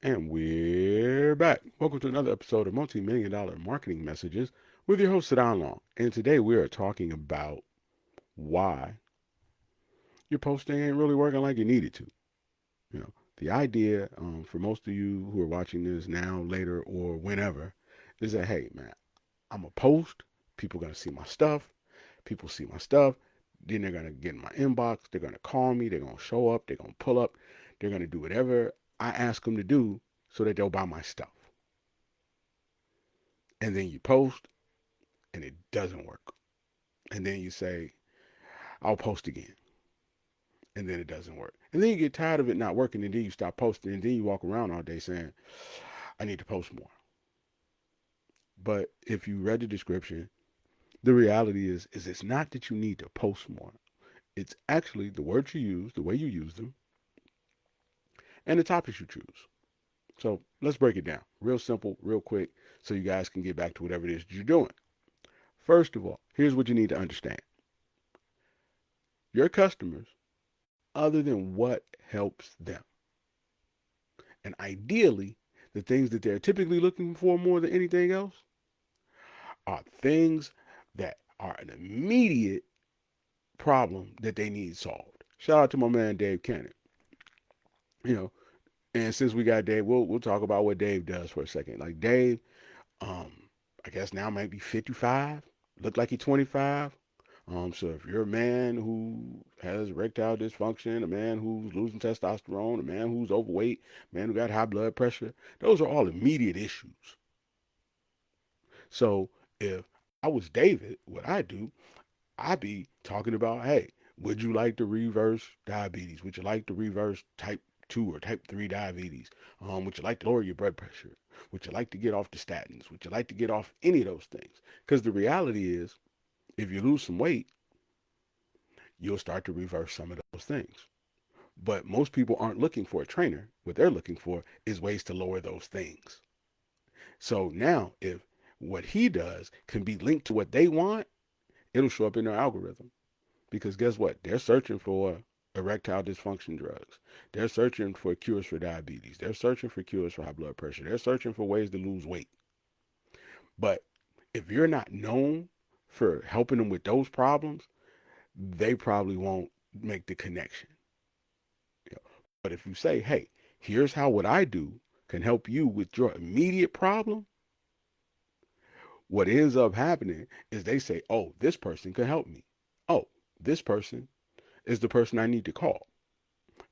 And we're back. Welcome to another episode of Multi-Million Dollar Marketing Messages with your host, Sadon Long. And today we are talking about why your posting ain't really working like you need it to. You know, the idea for most of you who are watching this now, later, or whenever is that, hey, man, I'm a post. People are going to see my stuff. People see my stuff. Then they're going to get in my inbox. They're going to call me. They're going to show up. They're going to pull up. They're going to do whatever I ask them to do so that they'll buy my stuff. And then you post and it doesn't work. And then you say, I'll post again. And then it doesn't work. And then you get tired of it not working and then you stop posting and then you walk around all day saying, I need to post more. But if you read the description, the reality is it's not that you need to post more. It's actually the words you use, the way you use them, and the topics you choose. So let's break it down. Real simple, real quick, so you guys can get back to whatever it is you're doing. First of all, here's what you need to understand. Your customers, other than what helps them. And ideally, the things that they're typically looking for more than anything else are things that are an immediate problem that they need solved. Shout out to my man Dave Cannon. You know, and since we got Dave, we'll talk about what Dave does for a second. Like Dave, um, I guess now might be 55. Look like he's 25. So if you're a man who has erectile dysfunction, a man who's losing testosterone, a man who's overweight, a man who got high blood pressure, those are all immediate issues. So if I was David, what I do, I'd be talking about, hey, would you like to reverse diabetes? Would you like to reverse type 2 or type 3 diabetes? Would you like to lower your blood pressure? Would you like to get off the statins? Would you like to get off any of those things? Because the reality is, if you lose some weight, you'll start to reverse some of those things. But most people aren't looking for a trainer. What they're looking for is ways to lower those things. So now, if what he does can be linked to what they want, it'll show up in their algorithm. Because guess what? They're searching for erectile dysfunction drugs. They're searching for cures for diabetes. They're searching for cures for high blood pressure. They're searching for ways to lose weight. But if you're not known for helping them with those problems, they probably won't make the connection. You know? But if you say, hey, here's how what I do can help you with your immediate problem, what ends up happening is they say, oh, this person can help me. Oh, this person is the person I need to call.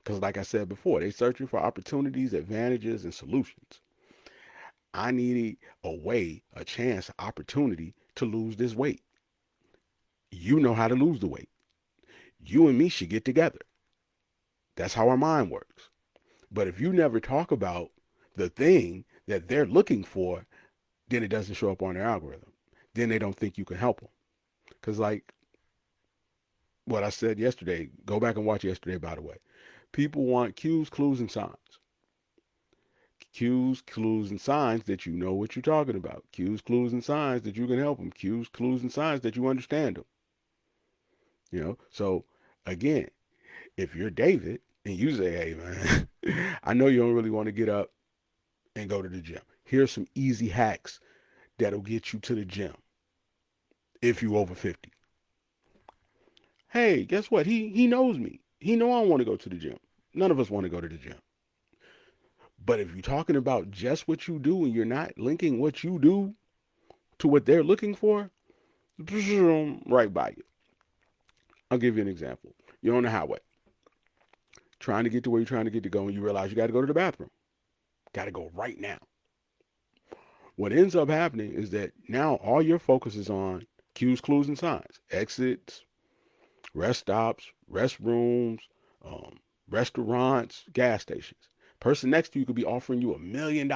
Because, like I said before, they're searching for opportunities, advantages, and solutions. I need a way, a chance, opportunity to lose this weight. You know how to lose the weight. You and me should get together. That's how our mind works. But if you never talk about the thing that they're looking for, then it doesn't show up on their algorithm. Then they don't think you can help them. Because, like what I said yesterday, go back and watch yesterday, by the way. People want cues, clues, and signs. Cues, clues, and signs that you know what you're talking about. Cues, clues, and signs that you can help them. Cues, clues, and signs that you understand them. So again, if you're David and you say, hey, man, I know you don't really want to get up and go to the gym. Here's some easy hacks that'll get you to the gym if you over 50. Hey, guess what? He knows me. He know I want to go to the gym. None of us want to go to the gym. But if you're talking about just what you do and you're not linking what you do to what they're looking for, right by you. I'll give you an example. You're on the highway, trying to get to where you're trying to get to go, and you realize you got to go to the bathroom. Got to go right now. What ends up happening is that now all your focus is on cues, clues, and signs, exits, rest stops, restrooms, um, restaurants, gas stations. Person next to you could be offering you $1 million.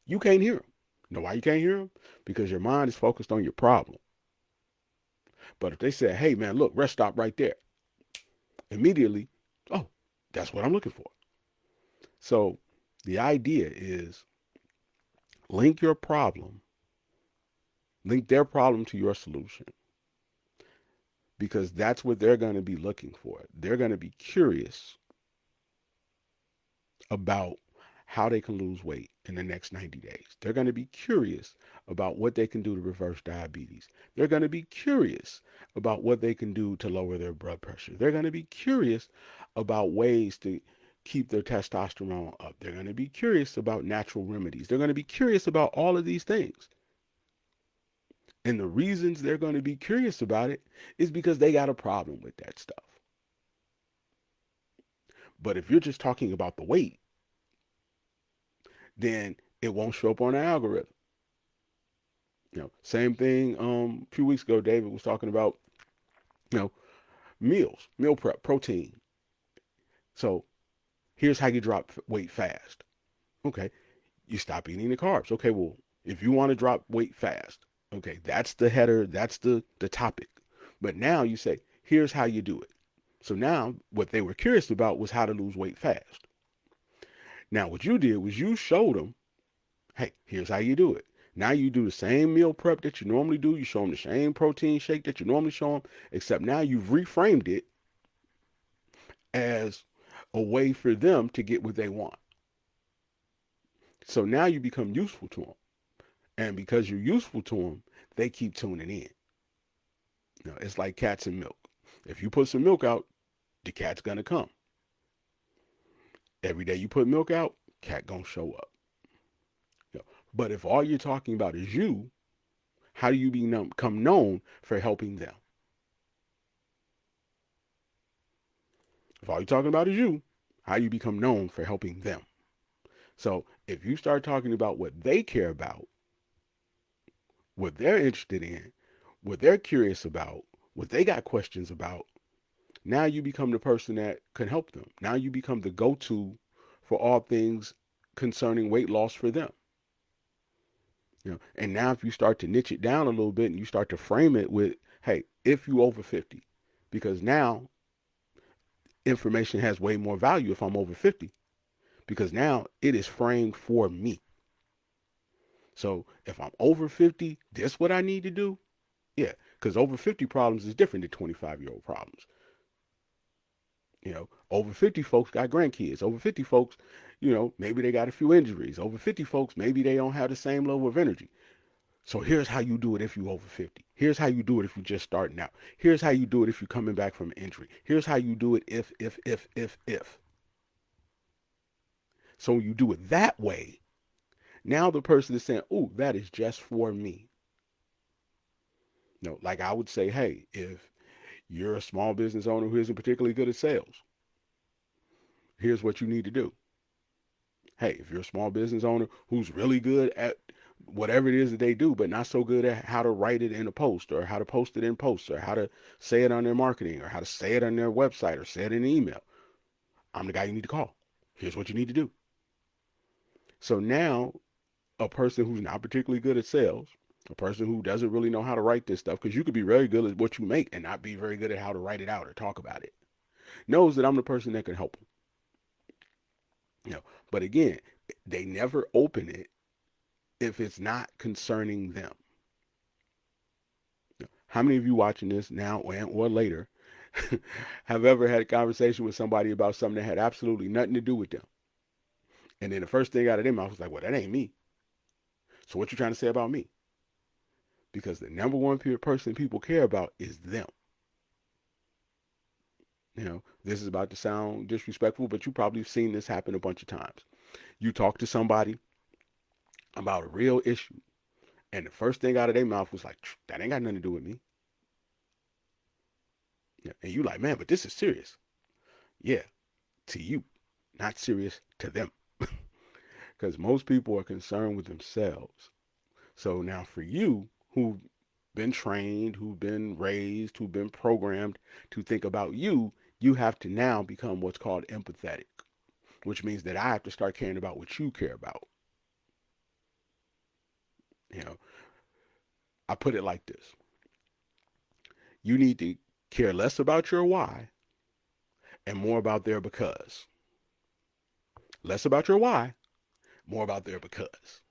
You can't hear him. You know why you can't hear him? Because your mind is focused on your problem. But if they say, hey, man, look, rest stop right there, immediately, oh, that's what I'm looking for. So the idea is link your problem, link their problem to your solution, because that's what they're going to be looking for. They're going to be curious about how they can lose weight in the next 90 days. They're going to be curious about what they can do to reverse diabetes. They're going to be curious about what they can do to lower their blood pressure. They're going to be curious about ways to keep their testosterone up. They're going to be curious about natural remedies. They're going to be curious about all of these things. And the reasons they're going to be curious about it is because they got a problem with that stuff. But if you're just talking about the weight, then it won't show up on the algorithm. Same thing. A few weeks ago, David was talking about, you know, meal prep, protein. So here's how you drop weight fast. Okay, you stop eating the carbs. Okay, well, if you want to drop weight fast, okay, that's the header, that's the topic. But now you say, here's how you do it. So now what they were curious about was how to lose weight fast. Now what you did was you showed them, hey, here's how you do it. Now you do the same meal prep that you normally do. You show them the same protein shake that you normally show them, except now you've reframed it as a way for them to get what they want. So now you become useful to them. And because you're useful to them, they keep tuning in. It's like cats and milk. If you put some milk out, the cat's going to come. Every day you put milk out, cat going to show up. But if all you're talking about is you, how do you become known for helping them? If all you're talking about is you, how do you become known for helping them? So if you start talking about what they care about, what they're interested in, what they're curious about, what they got questions about, now you become the person that can help them. Now you become the go-to for all things concerning weight loss for them. And now if you start to niche it down a little bit and you start to frame it with, hey, if you over 50, because now information has way more value if I'm over 50, because now it is framed for me. So if I'm over 50, this what I need to do? Yeah, because over 50 problems is different than 25-year-old problems. Over 50 folks got grandkids. Over 50 folks, maybe they got a few injuries. Over 50 folks, maybe they don't have the same level of energy. So here's how you do it if you over 50. Here's how you do it if you're just starting out. Here's how you do it if you're coming back from an injury. Here's how you do it if. So when you do it that way, now the person is saying, oh, that is just for me. Like I would say, hey, if you're a small business owner who isn't particularly good at sales, here's what you need to do. Hey, if you're a small business owner who's really good at whatever it is that they do, but not so good at how to write it in a post or how to post it in posts or how to say it on their marketing or how to say it on their website or say it in an email, I'm the guy you need to call. Here's what you need to do. So now a person who's not particularly good at sales, a person who doesn't really know how to write this stuff, because you could be very good at what you make and not be very good at how to write it out or talk about it, knows that I'm the person that can help them. But again, they never open it if it's not concerning them. How many of you watching this now or later have ever had a conversation with somebody about something that had absolutely nothing to do with them? And then the first thing out of their mouth was like, well, that ain't me. So what you trying to say about me? Because the number one person people care about is them. This is about to sound disrespectful, but you probably have seen this happen a bunch of times. You talk to somebody about a real issue, and the first thing out of their mouth was like, that ain't got nothing to do with me. And you like, man, but this is serious. Yeah, to you, not serious to them. Because most people are concerned with themselves. So now for you, who've been trained, who've been raised, who've been programmed to think about you, you have to now become what's called empathetic, which means that I have to start caring about what you care about. I put it like this. You need to care less about your why and more about their because. Less about your why, more about their because.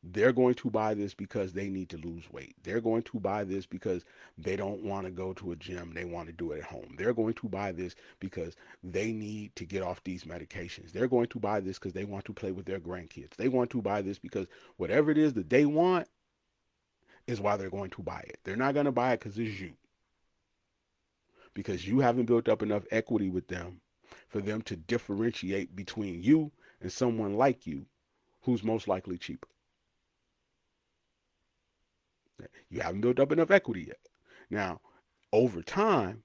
They're going to buy this because they need to lose weight. They're going to buy this because they don't want to go to a gym. They want to do it at home. They're going to buy this because they need to get off these medications. They're going to buy this because they want to play with their grandkids. They want to buy this because whatever it is that they want is why they're going to buy it. They're not going to buy it because it's you, because you haven't built up enough equity with them for them to differentiate between you and someone like you who's most likely cheaper. You haven't built up enough equity yet. Now, over time,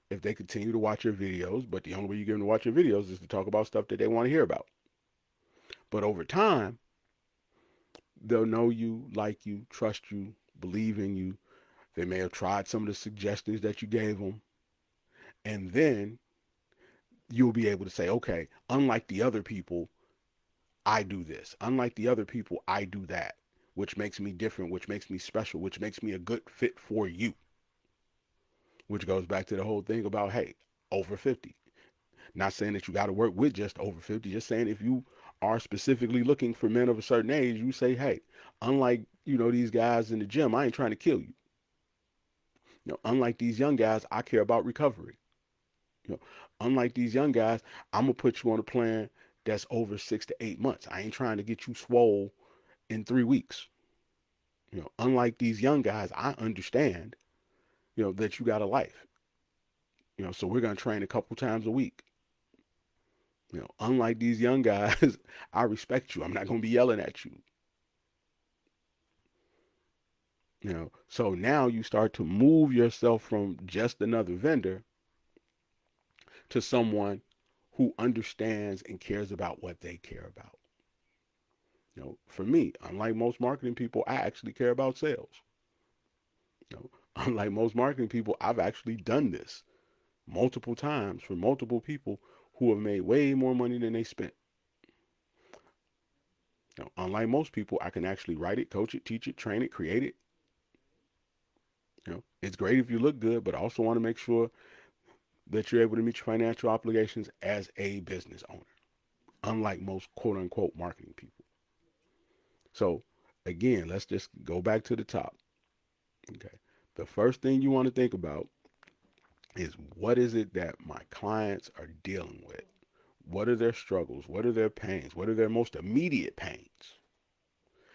if they continue to watch your videos, but the only way you get them to watch your videos is to talk about stuff that they want to hear about. But over time, they'll know you, like you, trust you, believe in you. They may have tried some of the suggestions that you gave them. And then you'll be able to say, okay, unlike the other people, I do this. Unlike the other people, I do that, which makes me different, which makes me special, which makes me a good fit for you. Which goes back to the whole thing about, hey, over 50. Not saying that you got to work with just over 50, just saying if you are specifically looking for men of a certain age, you say, hey, unlike, these guys in the gym, I ain't trying to kill you. Unlike these young guys, I care about recovery. You know, unlike these young guys, I'm gonna put you on a plan that's over 6 to 8 months. I ain't trying to get you swole in 3 weeks. Unlike these young guys, I understand, that you got a life. So we're gonna train a couple times a week. Unlike these young guys, I respect you. I'm not gonna be yelling at you. So now you start to move yourself from just another vendor to someone who understands and cares about what they care about. For me, unlike most marketing people, I actually care about sales. Unlike most marketing people, I've actually done this multiple times for multiple people who have made way more money than they spent. Unlike most people, I can actually write it, coach it, teach it, train it, create it. It's great if you look good, but I also want to make sure that you're able to meet your financial obligations as a business owner, unlike most quote unquote marketing people. So again, let's just go back to the top. Okay. The first thing you want to think about is, what is it that my clients are dealing with? What are their struggles? What are their pains? What are their most immediate pains?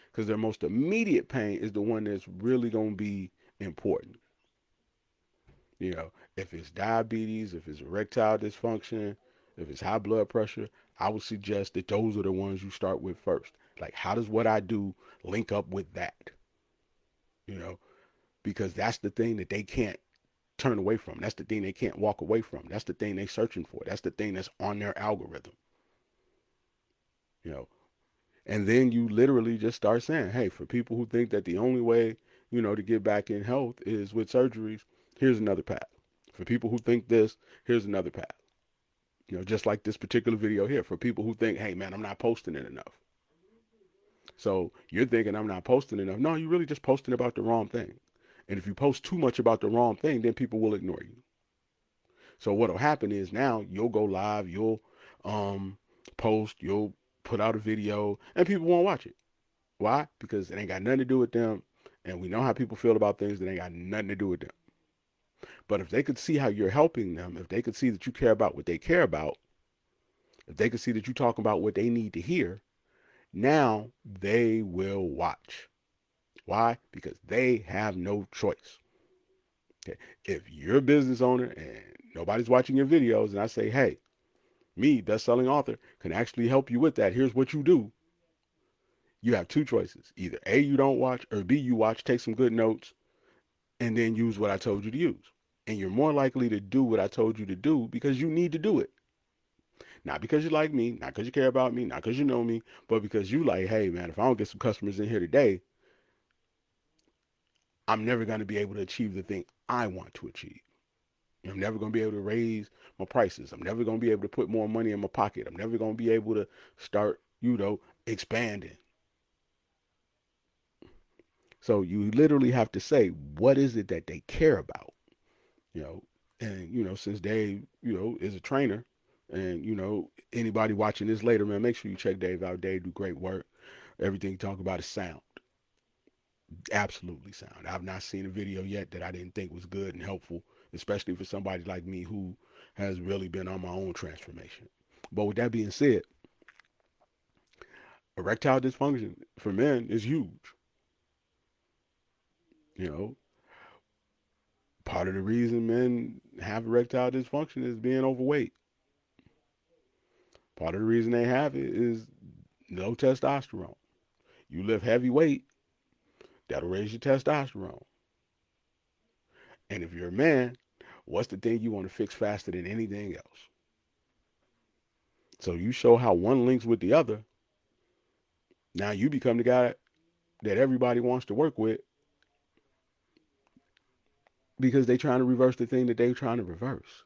Because their most immediate pain is the one that's really going to be important. If it's diabetes, if it's erectile dysfunction, if it's high blood pressure, I would suggest that those are the ones you start with first. Like, how does what I do link up with that? Because that's the thing that they can't turn away from. That's the thing they can't walk away from. That's the thing they're searching for. That's the thing that's on their algorithm. You know, and then you literally just start saying, hey, for people who think that the only way, to get back in health is with surgeries, here's another path. For people who think this, here's another path. Just like this particular video here. For people who think, hey, man, I'm not posting it enough. So you're thinking I'm not posting enough. No, you're really just posting about the wrong thing. And if you post too much about the wrong thing, then people will ignore you. So what'll happen is now you'll go live, you'll post, you'll put out a video, and people won't watch it. Why? Because it ain't got nothing to do with them. And we know how people feel about things that ain't got nothing to do with them. But if they could see how you're helping them, if they could see that you care about what they care about, if they could see that you talk about what they need to hear, now they will watch. Why? Because they have no choice. Okay. If you're a business owner and nobody's watching your videos, and I say, hey, me, best-selling author, can actually help you with that. Here's what you do. You have two choices. Either A, you don't watch, or B, you watch, take some good notes, and then use what I told you to use. And you're more likely to do what I told you to do because you need to do it. Not because you like me, not because you care about me, not because you know me, but because you like, hey, man, if I don't get some customers in here today, I'm never going to be able to achieve the thing I want to achieve. I'm never going to be able to raise my prices. I'm never going to be able to put more money in my pocket. I'm never going to be able to start, expanding. So you literally have to say, what is it that they care about? You know, and, since Dave, is a trainer, and, anybody watching this later, man, make sure you check Dave out. Dave do great work. Everything you talk about is sound, absolutely sound. I've not seen a video yet that I didn't think was good and helpful, especially for somebody like me who has really been on my own transformation. But with that being said, erectile dysfunction for men is huge. You know, part of the reason men have erectile dysfunction is being overweight. Part of the reason they have it is low testosterone. You lift heavy weight, that'll raise your testosterone. And if you're a man, what's the thing you want to fix faster than anything else? So you show how one links with the other. Now you become the guy that everybody wants to work with because they're trying to reverse the thing that they're trying to reverse.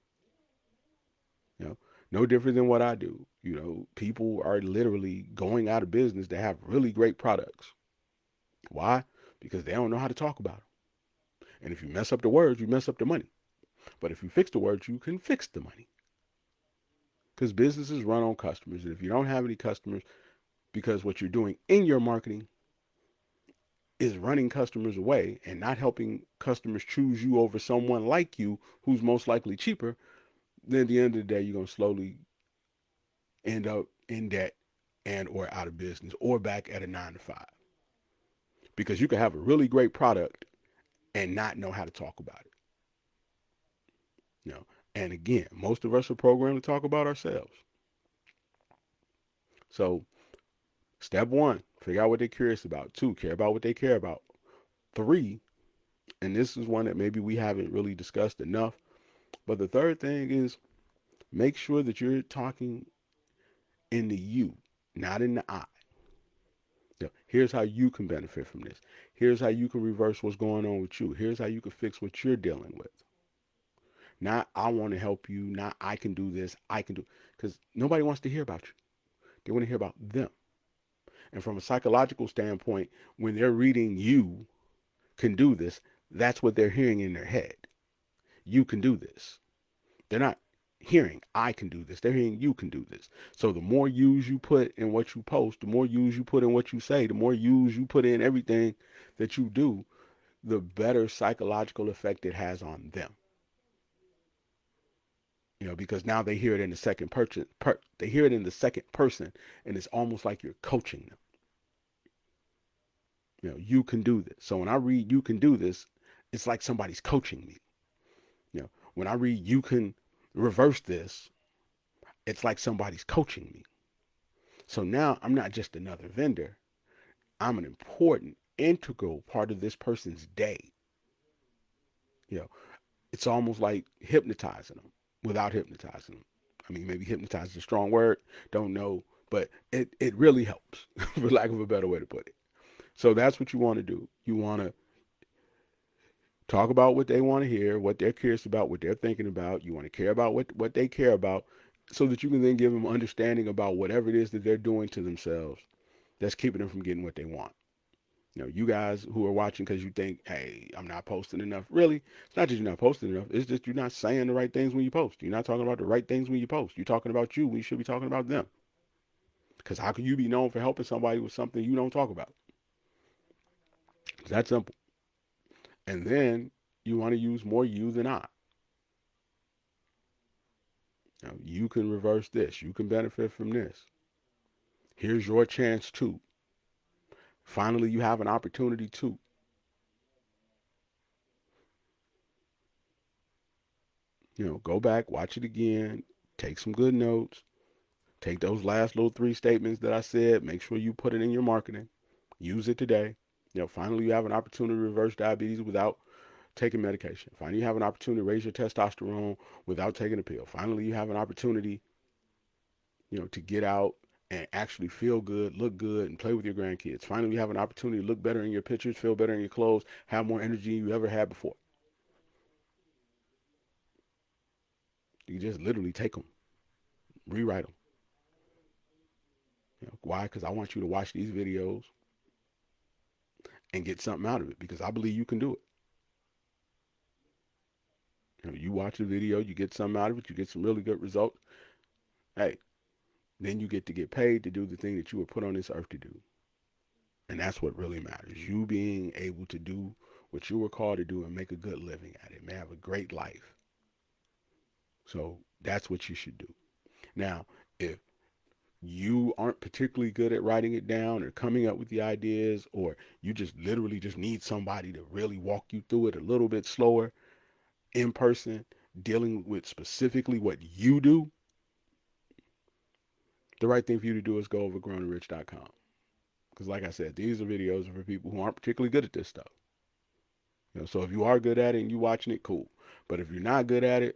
You know, no different than what I do. You know, people are literally going out of business to have really great products. Why? Because they don't know how to talk about them. And if you mess up the words, you mess up the money. But if you fix the words, you can fix the money. Because businesses run on customers. And if you don't have any customers, because what you're doing in your marketing is running customers away and not helping customers choose you over someone like you who's most likely cheaper, then at the end of the day, you're going to slowly end up in debt and or out of business or back at a 9 to 5. Because you can have a really great product and not know how to talk about it. You know, and again, most of us are programmed to talk about ourselves. So step one, figure out what they're curious about. Two, care about what they care about. Three, and this is one that maybe we haven't really discussed enough, but the third thing is make sure that you're talking in the you, not in the I. You know, here's how you can benefit from this. Here's how you can reverse what's going on with you. Here's how you can fix what you're dealing with. Not I want to help you. Not I can do this. I can do, because nobody wants to hear about you. They want to hear about them. And from a psychological standpoint, when they're reading you can do this, that's what they're hearing in their head. You can do this. They're not hearing I can do this. They're hearing you can do this. So the more yous you put in what you post, the more yous you put in what you say, the more yous you put in everything that you do, the better psychological effect it has on them. You know, because now they hear it in the second person. They hear it in the second person, and it's almost like you're coaching them. You know, you can do this. So when I read you can do this, it's like somebody's coaching me. You know, when I read you can reverse this, it's like somebody's coaching me. So now I'm not just another vendor. I'm an important, integral part of this person's day. You know, it's almost like hypnotizing them without hypnotizing them. I mean, maybe hypnotize is a strong word. Don't know, but it really helps, for lack of a better way to put it. So that's what you want to do. You want to talk about what they want to hear, what they're curious about, what they're thinking about. You want to care about what they care about so that you can then give them understanding about whatever it is that they're doing to themselves that's keeping them from getting what they want. You know, you guys who are watching because you think, hey, I'm not posting enough. Really, it's not that you're not posting enough. It's just you're not saying the right things when you post. You're not talking about the right things when you post. You're talking about you when you should be talking about them. Because how can you be known for helping somebody with something you don't talk about? It's that simple. And then you want to use more you than I. Now, you can reverse this. You can benefit from this. Here's your chance too. Finally, you have an opportunity too. You know, go back, watch it again, take some good notes, take those last little 3 statements that I said, make sure you put it in your marketing, use it today. You know, finally, you have an opportunity to reverse diabetes without taking medication. Finally, you have an opportunity to raise your testosterone without taking a pill. Finally, you have an opportunity, you know, to get out and actually feel good, look good, and play with your grandkids. Finally, you have an opportunity to look better in your pictures, feel better in your clothes, have more energy than you ever had before. You just literally take them, rewrite them. You know, why? Because I want you to watch these videos and get something out of it because I believe you can do it. You know, you watch the video, you get something out of it, you get some really good results. Hey, then you get to get paid to do the thing that you were put on this earth to do. And that's what really matters. You being able to do what you were called to do and make a good living at it, man, have a great life. So that's what you should do. Now, if you aren't particularly good at writing it down or coming up with the ideas, or you just literally just need somebody to really walk you through it a little bit slower in person, dealing with specifically what you do, the right thing for you to do is go over grownandrich.com. Because like I said, these are videos for people who aren't particularly good at this stuff. So if you are good at it and you watching it, cool. But if you're not good at it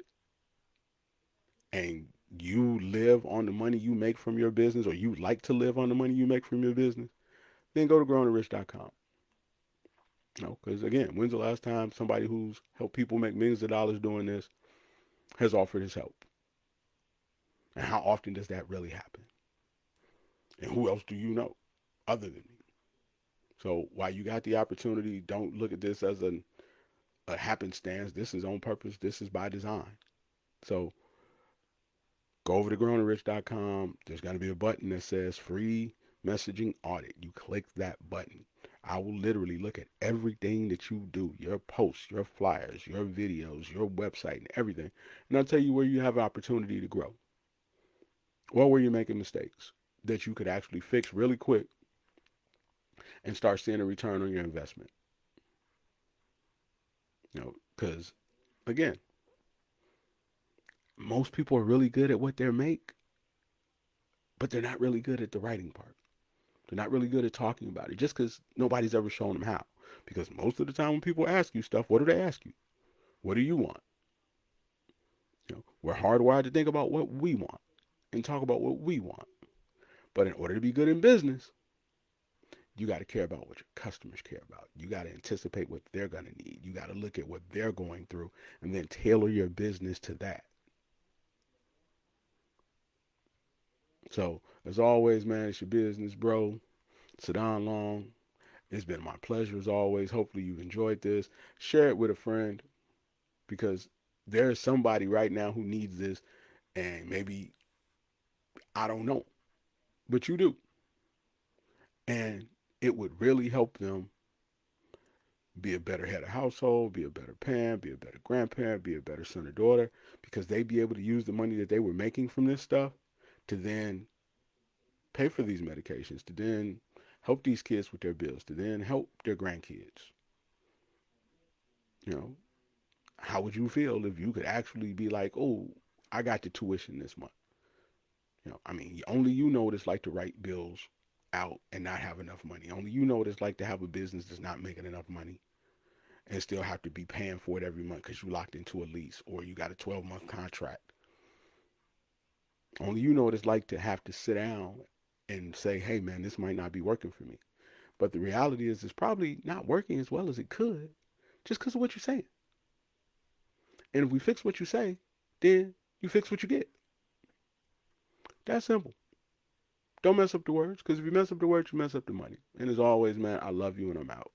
and you live on the money you make from your business, or you like to live on the money you make from your business, then go to grownandrich.com. Because again, when's the last time somebody who's helped people make millions of dollars doing this has offered his help? And how often does that really happen? And who else do you know other than me? So while you got the opportunity, don't look at this as a happenstance. This is on purpose. This is by design. So go over to grownandrich.com. There's going to be a button that says free messaging audit. You click that button. I will literally look at everything that you do, your posts, your flyers, your videos, your website, and everything. And I'll tell you where you have an opportunity to grow, or where you're making mistakes that you could actually fix really quick and start seeing a return on your investment. Because again, most people are really good at what they make, but they're not really good at the writing part. They're not really good at talking about it, just because nobody's ever shown them how. Because most of the time when people ask you stuff, what do they ask you? What do you want? We're hardwired to think about what we want and talk about what we want. But in order to be good in business, you got to care about what your customers care about. You got to anticipate what they're going to need. You got to look at what they're going through and then tailor your business to that. So, as always, man, it's your business, bro. Sadan Long. It's been my pleasure as always. Hopefully you've enjoyed this. Share it with a friend, because there's somebody right now who needs this, and maybe I don't know, but you do. And it would really help them be a better head of household, be a better parent, be a better grandparent, be a better son or daughter, because they'd be able to use the money that they were making from this stuff to then pay for these medications, to then help these kids with their bills, to then help their grandkids. You know, how would you feel if you could actually be like, oh, I got the tuition this month? I mean, only you know what it's like to write bills out and not have enough money. Only you know what it's like to have a business that's not making enough money and still have to be paying for it every month because you locked into a lease or you got a 12-month contract. Only you know what it's like to have to sit down and say, hey, man, this might not be working for me. But the reality is it's probably not working as well as it could just because of what you're saying. And if we fix what you say, then you fix what you get. That's simple. Don't mess up the words, because if you mess up the words, you mess up the money. And as always, man, I love you and I'm out.